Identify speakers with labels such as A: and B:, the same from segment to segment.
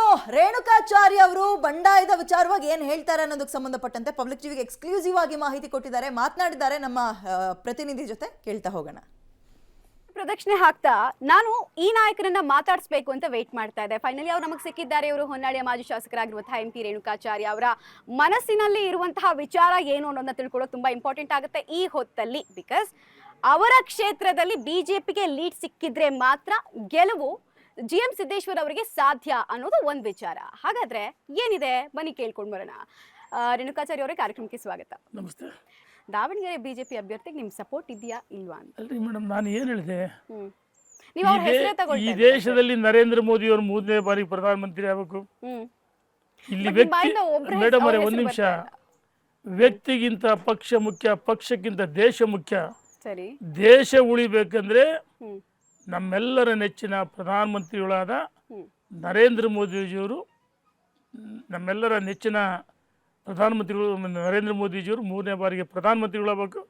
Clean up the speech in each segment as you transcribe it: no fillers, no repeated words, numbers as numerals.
A: ಇನ್ನು ರೇಣುಕಾಚಾರ್ಯ ಅವರು ಬಂಡಾಯದ ವಿಚಾರವಾಗಿ ಏನು ಹೇಳ್ತಾರೆ ಅನ್ನೋದಕ್ಕೆ ಸಂಬಂಧಪಟ್ಟಂತೆ ಪಬ್ಲಿಕ್ ಟಿವಿಗೆ ಎಕ್ಸ್ಕ್ಲೂಸಿವ್ ಆಗಿ ಮಾಹಿತಿ ಕೊಟ್ಟಿದ್ದಾರೆ, ಮಾತನಾಡಿದ್ದಾರೆ. ನಮ್ಮ ಪ್ರತಿನಿಧಿ ಜೊತೆ ಕೇಳ್ತಾ ಹೋಗೋಣ.
B: ಪ್ರದಕ್ಷಿಣೆ ಹಾಕ್ತಾ ನಾನು ಈ ನಾಯಕರನ್ನ ಮಾತಾಡಿಸ್ಬೇಕು ಅಂತ ವೇಟ್ ಮಾಡ್ತಾ ಇದ್ದೆ. ಫೈನಲಿ ಅವ್ರು ನಮಗೆ ಸಿಕ್ಕಿದ್ದಾರೆ. ಇವರು ಹೊನ್ನಾಳಿಯ ಮಾಜಿ ಶಾಸಕರಾಗಿರುವಂತಹ MP ರೇಣುಕಾಚಾರ್ಯ ಅವರ ಮನಸ್ಸಿನಲ್ಲಿ ಇರುವಂತಹ ವಿಚಾರ ಏನು ಅನ್ನೋದನ್ನ ತಿಳ್ಕೊಳ್ಳೋದು ತುಂಬಾ ಇಂಪಾರ್ಟೆಂಟ್ ಆಗುತ್ತೆ ಈ ಹೊತ್ತಲ್ಲಿ. ಬಿಕಾಸ್ ಅವರ ಕ್ಷೇತ್ರದಲ್ಲಿ ಬಿಜೆಪಿಗೆ ಲೀಡ್ ಸಿಕ್ಕಿದ್ರೆ ಮಾತ್ರ ಗೆಲುವು GM ಸಿದ್ದೇಶ್ವರ್ ಅವರಿಗೆ ಸಾಧ್ಯ ಅನ್ನೋದು ಒಂದು ವಿಚಾರ. ಹಾಗಾದ್ರೆ ಏನಿದೆ ಬನ್ನಿ ಕೇಳ್ಕೊಂಡು ಬರೋಣ. ರೇಣುಕಾಚಾರ್ಯ ಅವರೇ ಕಾರ್ಯಕ್ರಮಕ್ಕೆ ಸ್ವಾಗತ.
C: ನಮಸ್ತೆ.
B: ದಾವಣಗೆರೆ ಬಿಜೆಪಿ ಅಭ್ಯರ್ಥಿಗೆ ನಿಮ್ ಸಪೋರ್ಟ್ ಇದೆಯಾ ಇಲ್ವಾ ಅಂತ?
C: ಅಲ್ರಿ ಮೇಡಮ್, ನಾನು ಏನು ಹೇಳಿದೆ,
B: ನೀವು ಅವ್ರ ಹೆಸರೇ ತಗೊಳ್ಳಿ.
C: ಈ ದೇಶದಲ್ಲಿ ನರೇಂದ್ರ ಮೋದಿ ಅವರು 3ನೇ ಬಾರಿ ಪ್ರಧಾನಮಂತ್ರಿ ಆಗಬೇಕು. ಇಲ್ಲಿ ವ್ಯಕ್ತಿ ಮೇಡಮ್ ಅವರೇ ಒಂದು ನಿಮಿಷ, ವ್ಯಕ್ತಿಗಿಂತ ಪಕ್ಷ ಮುಖ್ಯ, ಪಕ್ಷಕ್ಕಿಂತ ದೇಶ ಮುಖ್ಯ.
B: ಸರಿ,
C: ದೇಶ ಉಳಿಬೇಕಂದ್ರೆ ನಮ್ಮೆಲ್ಲರ ನೆಚ್ಚಿನ ಪ್ರಧಾನಮಂತ್ರಿಗಳಾದ ನರೇಂದ್ರ ಮೋದಿಜಿಯವರು, ನಮ್ಮೆಲ್ಲರ ನೆಚ್ಚಿನ ಪ್ರಧಾನಮಂತ್ರಿಗಳು ನರೇಂದ್ರ ಮೋದಿಜಿಯವರು 3ನೇ ಬಾರಿಗೆ ಪ್ರಧಾನಮಂತ್ರಿಗಳಾಗಬೇಕು.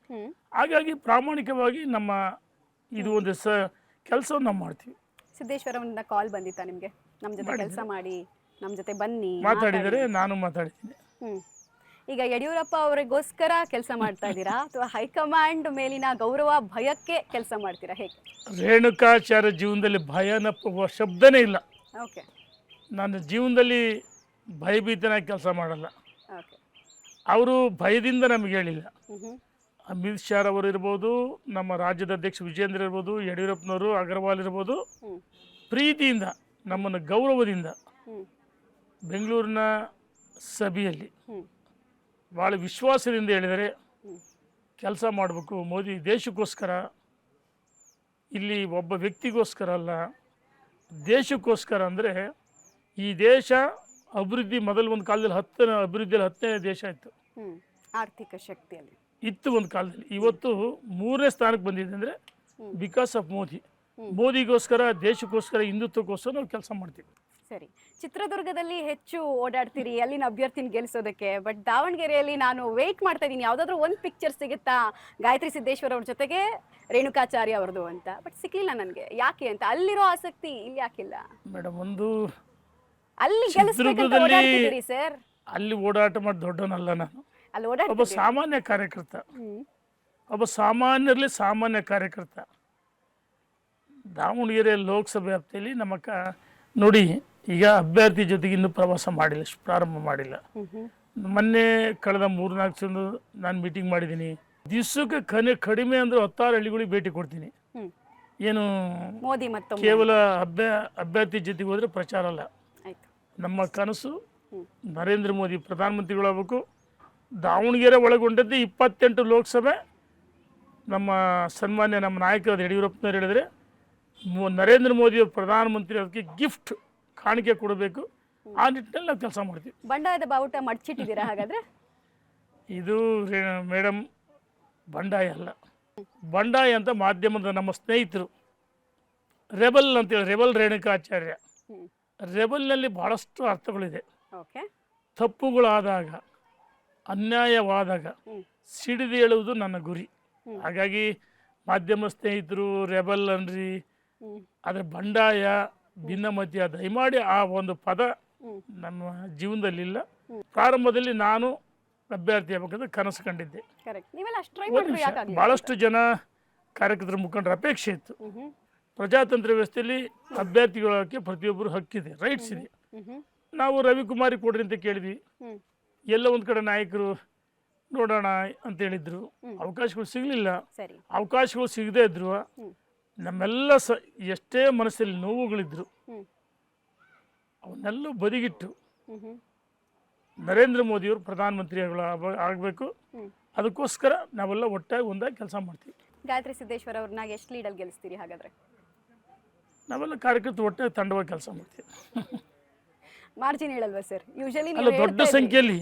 C: ಹಾಗಾಗಿ ಪ್ರಾಮಾಣಿಕವಾಗಿ ನಮ್ಮ ಇದು ಒಂದು ಕೆಲಸವನ್ನು ನಾವು ಮಾಡ್ತೀವಿ.
B: ಸಿದ್ದೇಶ್ವರ ಅವ್ರನ್ನ ಕಾಲ್ ಬಂದಿತ್ತಾ ನಿಮ್ಗೆ? ನಮ್ಮ ಜೊತೆ ಕೆಲಸ ಮಾಡಿ, ನಮ್ಮ ಜೊತೆ ಬನ್ನಿ
C: ಮಾತಾಡಿದರೆ? ನಾನು ಮಾತಾಡಿದ್ದೀನಿ.
B: ಈಗ ಯಡಿಯೂರಪ್ಪ ಅವರಿಗೋಸ್ಕರ ಕೆಲಸ ಮಾಡ್ತಾ ಇದ್ದೀರಾ ಅಥವಾ ಹೈಕಮಾಂಡ್ ಮೇಲಿನ ಗೌರವ ಭಯಕ್ಕೆ ಕೆಲಸ ಮಾಡ್ತೀರಾ, ಹೇಗೆ?
C: ರೇಣುಕಾಚಾರ್ಯ ಜೀವನದಲ್ಲಿ ಭಯನಪ್ಪ ಶಬ್ದನೇ ಇಲ್ಲ.
B: ಓಕೆ,
C: ನನ್ನ ಜೀವನದಲ್ಲಿ ಭಯಭೀತನಾಗಿ ಕೆಲಸ ಮಾಡಲ್ಲ.
B: ಓಕೆ,
C: ಅವರು ಭಯದಿಂದ ನಮಗೆ ಹೇಳಿಲ್ಲ. ಅಮಿತ್ ಶಾ ಅವರು ಇರ್ಬೋದು, ನಮ್ಮ ರಾಜ್ಯದ ಅಧ್ಯಕ್ಷ ವಿಜೇಂದ್ರ ಇರ್ಬೋದು, ಯಡಿಯೂರಪ್ಪನವರು, ಅಗರ್ವಾಲ್ ಇರ್ಬೋದು, ಪ್ರೀತಿಯಿಂದ ನಮ್ಮನ್ನು ಗೌರವದಿಂದ ಬೆಂಗಳೂರಿನ ಸಭೆಯಲ್ಲಿ ಭಾಳ ವಿಶ್ವಾಸದಿಂದ ಹೇಳಿದರೆ ಕೆಲಸ ಮಾಡಬೇಕು ಮೋದಿ, ದೇಶಕ್ಕೋಸ್ಕರ, ಇಲ್ಲಿ ಒಬ್ಬ ವ್ಯಕ್ತಿಗೋಸ್ಕರ ಅಲ್ಲ, ದೇಶಕ್ಕೋಸ್ಕರ. ಅಂದರೆ ಈ ದೇಶ ಅಭಿವೃದ್ಧಿ ಮೊದಲು ಒಂದು ಕಾಲದಲ್ಲಿ ಅಭಿವೃದ್ಧಿಯಲ್ಲಿ 10ನೇ ದೇಶ ಇತ್ತು,
B: ಆರ್ಥಿಕ ಶಕ್ತಿಯಲ್ಲಿ
C: ಇತ್ತು ಒಂದು ಕಾಲದಲ್ಲಿ. ಇವತ್ತು 3ನೇ ಸ್ಥಾನಕ್ಕೆ ಬಂದಿದೆ ಅಂದರೆ ಬಿಕಾಸ್ ಆಫ್ ಮೋದಿಗೋಸ್ಕರ, ದೇಶಕ್ಕೋಸ್ಕರ, ಹಿಂದುತ್ವಕ್ಕೋಸ್ಕರ ನಾವು ಕೆಲಸ ಮಾಡ್ತೀವಿ.
B: ಸರಿ, ಚಿತ್ರದುರ್ಗದಲ್ಲಿ ಹೆಚ್ಚು ಓಡಾಡ್ತೀರಿ ಅಲ್ಲಿನ ಅಭ್ಯರ್ಥಿನ ಗೆಲ್ಲಿಸೋದಕ್ಕೆ. ಬಟ್ ದಾವಣಗೆರೆಯಲ್ಲಿ ನಾನು ವೇಟ್ ಮಾಡ್ತಾ ಇದ್ದೀನಿ, ಯಾವುದಾದ್ರೂ ಒಂದು ಪಿಕ್ಚರ್ ಸಿಗುತ್ತಾ ಗಾಯತ್ರಿ ಸಿದ್ದೇಶ್ವರ್ ಅವ್ರ ಜೊತೆಗೆ ರೇಣುಕಾಚಾರ್ಯ ಅವ್ರದ್ದು ಅಂತ. ಬಟ್ ಸಿಕ್ಲಿಲ್ಲ ನನಗೆ. ಯಾಕೆ ಅಂತ? ಅಲ್ಲಿರೋ ಆಸಕ್ತಿ ಇಲ್ಲಿ ಯಾಕಿಲ್ಲ
C: ಮೇಡಮ್? ಒಂದು
B: ಅಲ್ಲಿ ಗೆಲ್ಲಿಸ್ಬೇಕಂತ ಸರ್.
C: ಅಲ್ಲಿ ಓಡಾಟ ಮಾಡಿ ದೊಡ್ಡವನಲ್ಲ ನಾನು,
B: ಅಲ್ಲಿ ಓಡಾಟ
C: ಒಬ್ಬ ಸಾಮಾನ್ಯ ಕಾರ್ಯಕರ್ತ, ಒಬ್ಬ ಸಾಮಾನ್ಯರಲ್ಲಿ ಸಾಮಾನ್ಯ ಕಾರ್ಯಕರ್ತ. ದಾವಣಗೆರೆ ಲೋಕಸಭೆ ವ್ಯಾಪ್ತಿಯಲ್ಲಿ ನಮ್ಮ ನೋಡಿ, ಈಗ ಅಭ್ಯರ್ಥಿ ಜೊತೆಗೆ ಇನ್ನೂ ಪ್ರವಾಸ ಮಾಡಿಲ್ಲ, ಪ್ರಾರಂಭ ಮಾಡಿಲ್ಲ. ಮೊನ್ನೆ ಕಳೆದ 3-4 ದಿನ ನಾನು ಮೀಟಿಂಗ್ ಮಾಡಿದ್ದೀನಿ. ದಿವಸಕ್ಕೆ ಕಡಿಮೆ ಅಂದರೆ 16 ಹಳ್ಳಿಗಳಿಗೆ ಭೇಟಿ ಕೊಡ್ತೀನಿ. ಏನು
B: ಮೋದಿ ಮತ್ತು
C: ಕೇವಲ ಅಭ್ಯರ್ಥಿ ಜೊತೆಗೆ ಹೋದರೆ ಪ್ರಚಾರ ಅಲ್ಲ. ನಮ್ಮ ಕನಸು ನರೇಂದ್ರ ಮೋದಿ ಪ್ರಧಾನಮಂತ್ರಿಗಳಾಗಬೇಕು. ದಾವಣಗೆರೆ ಒಳಗೊಂಡದ್ದು 28 ಲೋಕಸಭೆ. ನಮ್ಮ ಸನ್ಮಾನ್ಯ ನಮ್ಮ ನಾಯಕರಾದ ಯಡಿಯೂರಪ್ಪನವ್ರು ಹೇಳಿದರೆ ನರೇಂದ್ರ ಮೋದಿಯವರು ಪ್ರಧಾನಮಂತ್ರಿ ಅದಕ್ಕೆ ಗಿಫ್ಟ್ ಕಾಣಿಕೆ ಕೊಡಬೇಕು. ಆ ನಿಟ್ಟಿನಲ್ಲಿ ನಾವು ಕೆಲಸ ಮಾಡ್ತೀವಿ.
B: ಬಂಡಾಯದ ಬಾವುಟ ಮಡ್ಚಿಟ್ಟಿದ್ದೀರಾ ಹಾಗಾದ್ರೆ?
C: ಇದು ಮೇಡಮ್ ಬಂಡಾಯ ಅಲ್ಲ. ಬಂಡಾಯ ಅಂತ ಮಾಧ್ಯಮದ ನಮ್ಮ ಸ್ನೇಹಿತರು ರೆಬಲ್ ಅಂತೇಳಿ, ರೆಬಲ್ ರೇಣುಕಾಚಾರ್ಯ. ರೆಬಲ್ನಲ್ಲಿ ಭಾಳಷ್ಟು ಅರ್ಥಗಳಿದೆ. ತಪ್ಪುಗಳಾದಾಗ, ಅನ್ಯಾಯವಾದಾಗ ಸಿಡಿದು ಹೇಳುವುದು ನನ್ನ ಗುರಿ. ಹಾಗಾಗಿ ಮಾಧ್ಯಮ ಸ್ನೇಹಿತರು ರೆಬಲ್ ಅನ್ರಿ, ಆದರೆ ಬಂಡಾಯ, ಭಿನ್ನಮತೀಯ, ದಯಮಾಡಿ ಆ ಒಂದು ಪದ ನಮ್ಮ ಜೀವನದಲ್ಲಿಲ್ಲ. ಪ್ರಾರಂಭದಲ್ಲಿ ನಾನು ಅಭ್ಯರ್ಥಿ ಆಗಬೇಕಂದ್ರೆ ಕನಸು ಕಂಡಿದ್ದೆ. ಭಾಳಷ್ಟು ಜನ ಕಾರ್ಯಕರ್ತರ ಮುಖಂಡರ ಅಪೇಕ್ಷೆ ಇತ್ತು. ಪ್ರಜಾತಂತ್ರ ವ್ಯವಸ್ಥೆಯಲ್ಲಿ ಅಭ್ಯರ್ಥಿಗಳಕ್ಕೆ ಪ್ರತಿಯೊಬ್ಬರು ಹಕ್ಕಿದೆ, ರೈಟ್ಸ್ ಇದೆ. ನಾವು ರವಿಕುಮಾರಿ ಕೊಡ್ರಿ ಅಂತ ಕೇಳಿದ್ವಿ. ಎಲ್ಲ ಒಂದು ಕಡೆ ನಾಯಕರು ನೋಡೋಣ ಅಂತ ಹೇಳಿದ್ರು, ಅವಕಾಶಗಳು ಸಿಗಲಿಲ್ಲ. ಅವಕಾಶಗಳು ಸಿಗದೇ ಇದ್ರು ನಮ್ಮೆಲ್ಲ ಎಷ್ಟೇ ಮನಸ್ಸಲ್ಲಿ ನೋವುಗಳಿದ್ರು ಅವನ್ನೆಲ್ಲ ಬದಿಗಿಟ್ಟು ನರೇಂದ್ರ ಮೋದಿಯವರು ಪ್ರಧಾನಮಂತ್ರಿ ಆಗಬೇಕು. ಅದಕ್ಕೋಸ್ಕರ ನಾವೆಲ್ಲ ಒಟ್ಟಾಗಿ ಒಂದಾಗಿ ಕೆಲಸ ಮಾಡ್ತೀವಿ.
B: ಗಾಯತ್ರಿ ಸಿದ್ದೇಶ್ವರ್ ಅವ್ರನ್ನ ಎಷ್ಟು ಲೀಡಲ್ಲಿ ಗೆಲ್ಲಿಸ್ತೀರಿ ಹಾಗಾದ್ರೆ?
C: ನಾವೆಲ್ಲ ಕಾರ್ಯಕರ್ತರು ಒಟ್ಟಾಗಿ ತಂಡವಾಗಿ ಕೆಲಸ ಮಾಡ್ತೀವಿ.
B: Margin ಹೇಳಲ್ವಾ sir? ಯೂಶಲಿ
C: ಅಲ್ಲ, ದೊಡ್ಡ ಸಂಖ್ಯೆಯಲ್ಲಿ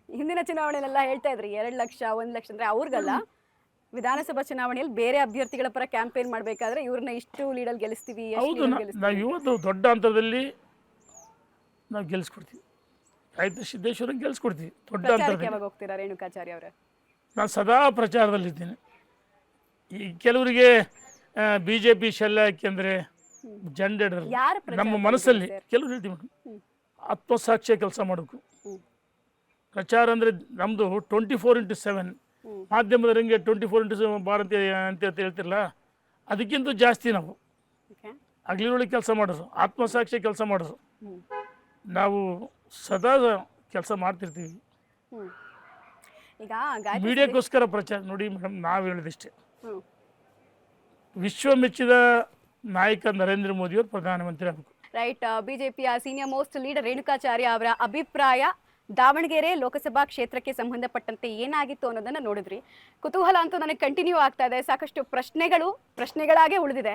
B: ಹಿಂದಿನ ಚುನಾವಣೆಯಲ್ಲೆಲ್ಲ ಹೇಳ್ತಾ ಇದ್ರಿ 2 ಲಕ್ಷ 1 ಲಕ್ಷ ಅಂದ್ರೆ ಅವ್ರಿಗಲ್ಲ. ವಿಧಾನಸಭಾ ಚುನಾವಣೆಯಲ್ಲಿ ಬೇರೆ ಅಭ್ಯರ್ಥಿಗಳ ಪರ ಕ್ಯಾಂಪೇನ್ ಮಾಡಬೇಕಾದ್ರೆ ಇವ್ರನ್ನ ಇಷ್ಟು ಲೀಡಲ್ಲಿ ಗೆಲ್ಲಿಸ್ತೀವಿ.
C: ಹೌದು, ನಾವು ಇವತ್ತು ದೊಡ್ಡ ಹಂತದಲ್ಲಿ ನಾವು ಗೆಲ್ಲಿಸ್ಕೊಡ್ತೀವಿ. ಗಾಯತ್ರಿ ಸಿದ್ದೇಶ್ವರ ಗೆಲ್ಲಿಸ್ಕೊಡ್ತೀವಿ. ದೊಡ್ಡ ಹಂತದಲ್ಲಿ
B: ಯಾವಾಗ ಹೋಗ್ತೀರಾ ರೇಣುಕಾಚಾರ್ಯ ಅವರೇ?
C: ನಾನು ಸದಾ ಪ್ರಚಾರದಲ್ಲಿದ್ದೀನಿ. ಈ ಕೆಲವರಿಗೆ BJP ಶೆಲ್ಲ ಯಾಕೆಂದರೆ ಜೆಂಡರ್
B: ಯಾರ
C: ನಮ್ಮ ಮನಸ್ಸಲ್ಲಿ ಕೆಲವು ಹೇಳ್ತೀವಿ ಮೇಡಮ್, ಆತ್ಮಸಾಕ್ಷಿಯ ಕೆಲಸ ಮಾಡಬೇಕು. ಪ್ರಚಾರ ಅಂದರೆ ನಮ್ಮದು 24/7 ಮಾಧ್ಯಮದ ರಂಗೆ 24/7 ಬಾರ್ ಅಂತ ಹೇಳ್ತಿರಲ್ಲ, ಅದಕ್ಕಿಂತ ಜಾಸ್ತಿ ನಾವು ಹಗಲಿನೊಳಗೆ ಕೆಲಸ ಮಾಡೋರು, ಆತ್ಮಸಾಕ್ಷಿ ಕೆಲಸ ಮಾಡೋರು. ನಾವು ಸದಾ ಕೆಲಸ ಮಾಡ್ತಿರ್ತೀವಿ.
B: ಈಗ ಗಾಯತ್ರಿ
C: ಮೀಡಿಯಾಕ್ಕೋಸ್ಕರ ಪ್ರಚಾರ ನೋಡಿ ಮೇಡಮ್, ನಾವು ಹೇಳಿದಿಷ್ಟೇ, ವಿಶ್ವ ಮೆಚ್ಚಿದ ನಾಯಕ ನರೇಂದ್ರ ಮೋದಿಯವರು ಪ್ರಧಾನಮಂತ್ರಿ ಆಗಬೇಕು.
B: ರೈಟ್. ಬಿಜೆಪಿಯ ಸೀನಿಯರ್ ಮೋಸ್ಟ್ ಲೀಡರ್ ರೇಣುಕಾಚಾರ್ಯ ಅವರ ಅಭಿಪ್ರಾಯ ದಾವಣಗೆರೆ ಲೋಕಸಭಾ ಕ್ಷೇತ್ರಕ್ಕೆ ಸಂಬಂಧಪಟ್ಟಂತೆ ಏನಾಗಿತ್ತು ಅನ್ನೋದನ್ನ ನೋಡಿದ್ರಿ. ಕುತೂಹಲ ಅಂತೂ ನನಗೆ ಕಂಟಿನ್ಯೂ ಆಗ್ತಾ ಇದೆ. ಸಾಕಷ್ಟು ಪ್ರಶ್ನೆಗಳಾಗೇ ಉಳಿದಿದೆ.